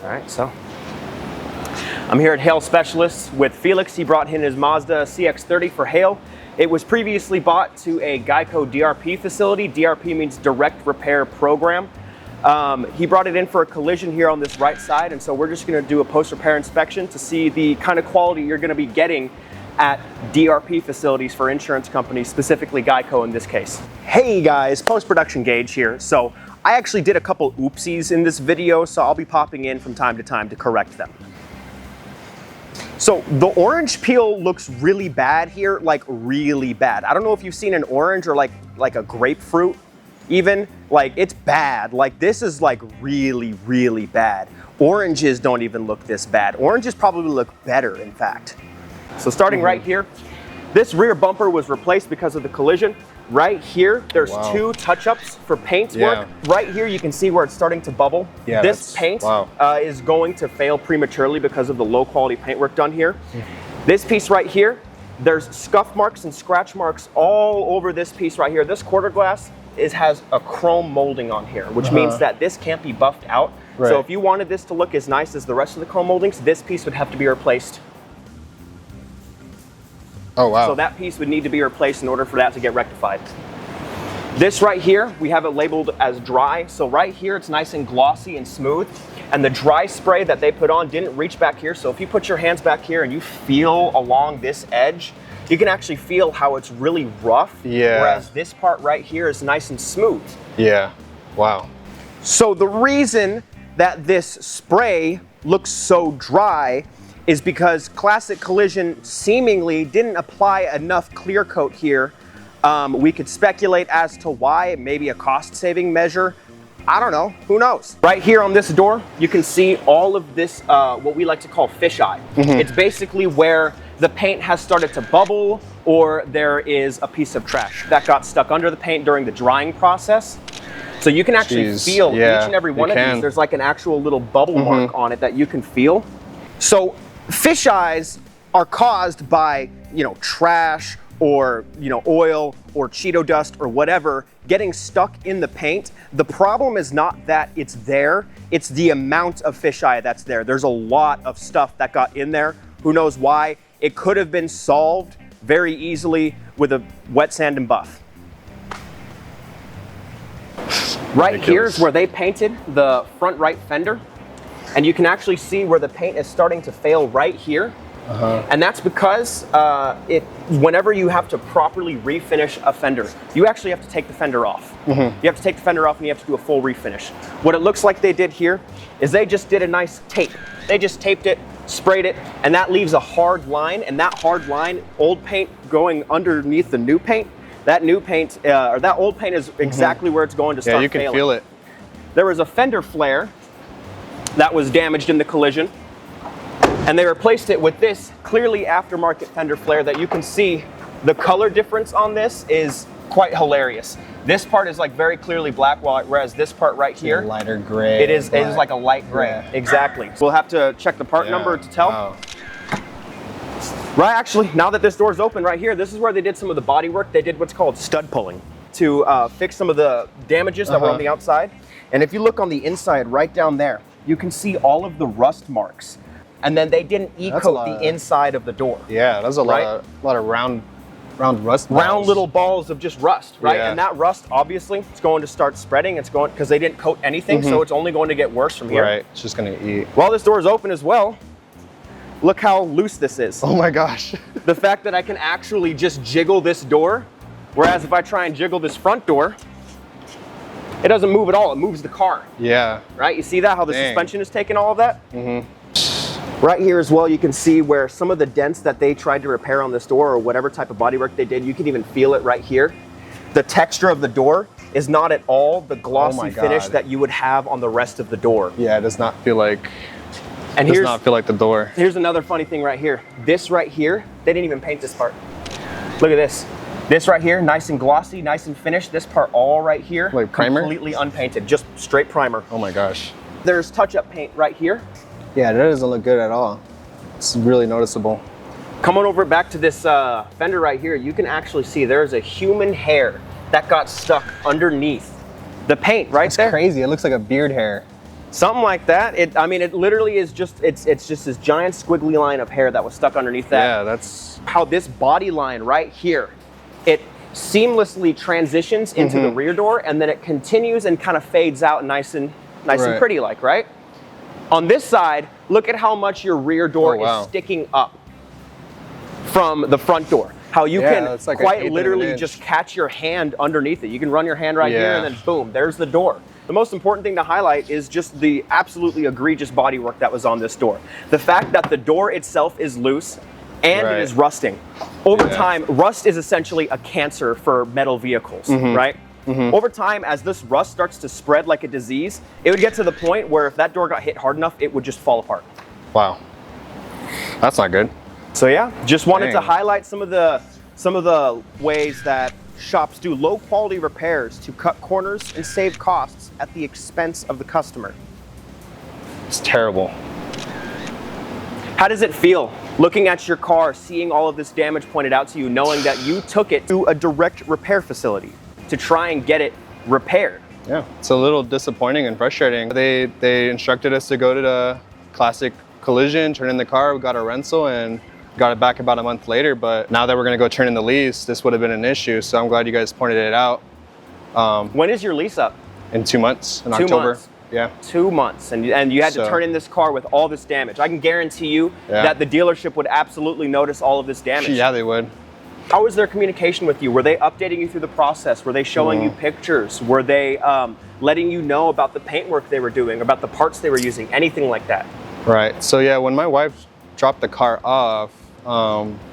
All right, so I'm here at Hail Specialists with Felix. He brought in his Mazda CX-30 for Hail. It was previously bought to a Geico DRP facility. DRP means direct repair program. He brought it in for a collision here on this right side, and so we're just going to do a post-repair inspection to see the kind of quality you're going to be getting at DRP facilities for insurance companies, specifically Geico in this case. Hey guys, post-production Gage here. So I actually did a couple oopsies in this video, so I'll be popping in from time to correct them. So the orange peel looks really bad here, like really bad. I don't know if you've seen an orange or like a grapefruit even, like it's bad. Like this is like really, really bad. Oranges don't even look this bad. Oranges probably look better, in fact. So starting right here, this rear bumper was replaced because of the collision. Right here, there's two touch-ups for paint work. Right here, you can see where it's starting to bubble. Yeah, this paint is going to fail prematurely because of the low-quality paint work done here. This piece right here, there's scuff marks and scratch marks all over this piece right here. This quarter glass has a chrome molding on here, which means that this can't be buffed out. So if you wanted this to look as nice as the rest of the chrome moldings, this piece would have to be replaced. Oh, wow. So that piece would need to be replaced in order for that to get rectified. This right here, we have it labeled as dry. So right here, it's nice and glossy and smooth. And the dry spray that they put on didn't reach back here. So if you put your hands back here and you feel along this edge, you can actually feel how it's really rough. Yeah. Whereas this part right here is nice and smooth. Yeah. Wow. So the reason that this spray looks so dry is because Classic Collision seemingly didn't apply enough clear coat here. We could speculate as to why, maybe a cost-saving measure. I don't know, who knows? Right here on this door, you can see all of this, what we like to call fisheye. It's basically where the paint has started to bubble or there is a piece of trash that got stuck under the paint during the drying process. So you can actually feel each and every one of these. There's like an actual little bubble mark on it that you can feel. So fisheyes are caused by, trash or, oil or Cheeto dust or whatever getting stuck in the paint. The problem is not that it's there, it's the amount of fisheye that's there. There's a lot of stuff that got in there. Who knows why? It could have been solved very easily with a wet sand and buff. Right here is where they painted the front right fender. And you can actually see where the paint is starting to fail right here. And that's because whenever you have to properly refinish a fender, you actually have to take the fender off. You have to take the fender off and you have to do a full refinish. What it looks like they did here is they just did a nice tape. They just taped it, sprayed it, and that leaves a hard line. And that hard line, old paint going underneath the new paint, that new paint, or that old paint is exactly where it's going to start failing. Yeah, you can feel it. There was a Fender Flare that was damaged in the collision, and they replaced it with this clearly aftermarket Fender Flare that you can see the color difference on this is quite hilarious. This part is like very clearly black, whereas this part right here, lighter gray. It is like a light gray. Exactly. We'll have to check the part number to tell. Right, actually, now that this door is open right here, this is where they did some of the body work. They did what's called stud pulling to fix some of the damages that were on the outside. And if you look on the inside right down there, you can see all of the rust marks. And then they didn't e-coat the inside of the door. Yeah, that's a lot of round rust balls. Round little balls of just rust, right? Yeah. And that rust, obviously, it's going to start spreading. It's going, because they didn't coat anything, so it's only going to get worse from here. Right, it's just going to eat. While this door is open as well, look how loose this is. Oh my gosh. The fact that I can actually just jiggle this door, whereas if I try and jiggle this front door, it doesn't move at all. It moves the car. Yeah. Right? You see that? How the suspension is taking all of that? Right here as well, you can see where some of the dents that they tried to repair on this door or whatever type of bodywork they did, you can even feel it right here. The texture of the door is not at all the glossy finish that you would have on the rest of the door. Yeah, it does not feel like, the door. Here's another funny thing right here. This right here, they didn't even paint this part. Look at this. This right here, nice and glossy, nice and finished. This part all right here, like primer? Completely unpainted, just straight primer. Oh my gosh. There's touch-up paint right here. Yeah, that doesn't look good at all. It's really noticeable. Come on over back to this fender right here. You can actually see there's a human hair that got stuck underneath the paint right there. It's crazy, it looks like a beard hair. Something like that. I mean, it literally is just, it's just this giant squiggly line of hair that was stuck underneath that. Yeah, that's how this body line right here, it seamlessly transitions into the rear door, and then it continues and kind of fades out nice and pretty like, right? On this side, look at how much your rear door is sticking up from the front door. How you can like quite literally just catch your hand underneath it. You can run your hand right here and then boom, there's the door. The most important thing to highlight is just the absolutely egregious bodywork that was on this door. The fact that the door itself is loose and it is rusting. Over time, rust is essentially a cancer for metal vehicles, right? Over time, as this rust starts to spread like a disease, it would get to the point where if that door got hit hard enough, it would just fall apart. Wow, that's not good. So yeah, just wanted to highlight some of the ways that shops do low quality repairs to cut corners and save costs at the expense of the customer. It's terrible. How does it feel looking at your car, seeing all of this damage pointed out to you, knowing that you took it to a direct repair facility to try and get it repaired? Yeah, it's a little disappointing and frustrating. They instructed us to go to the classic collision, turn in the car, we got a rental, and got it back about a month later. But now that we're gonna go turn in the lease, this would have been an issue. So I'm glad you guys pointed it out. When is your lease up? In 2 months, in October. Months. Yeah. 2 months, and you had to turn in this car with all this damage. I can guarantee you that the dealership would absolutely notice all of this damage. Yeah, they would. How was their communication with you? Were they updating you through the process? Were they showing you pictures? Were they letting you know about the paintwork they were doing, about the parts they were using, anything like that? Right, so yeah, when my wife dropped the car off,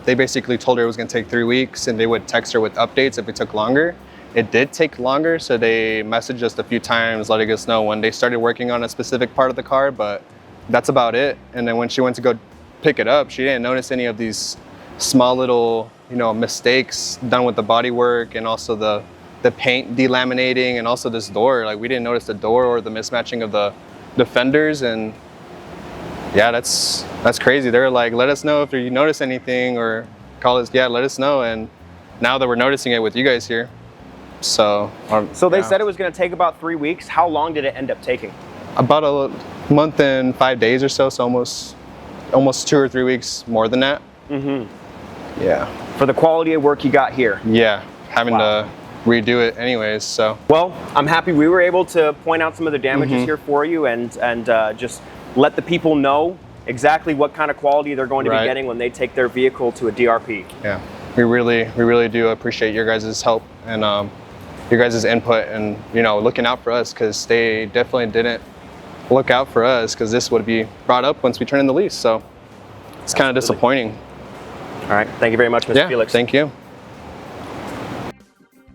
they basically told her it was gonna take 3 weeks and they would text her with updates if it took longer. It did take longer, so they messaged us a few times letting us know when they started working on a specific part of the car, but that's about it. And then when she went to go pick it up, she didn't notice any of these small little, mistakes done with the bodywork and also the paint delaminating and also this door. Like, we didn't notice the door or the mismatching of the fenders, and yeah, that's crazy. They're like, let us know if you notice anything, or call us, let us know. And now that we're noticing it with you guys here, so they said it was going to take about 3 weeks. How long did it end up taking? About a month and 5 days or so. So almost 2 or 3 weeks more than that. Yeah. For the quality of work you got here. Yeah, having to redo it anyways. So well, I'm happy we were able to point out some of the damages here for you, and just let the people know exactly what kind of quality they're going to be getting when they take their vehicle to a DRP. Yeah, we really do appreciate your guys' help and your guys' input, and looking out for us, because they definitely didn't look out for us, because this would be brought up once we turn in the lease. So it's kind of disappointing. All right, thank you very much, Mr. Felix. Thank you.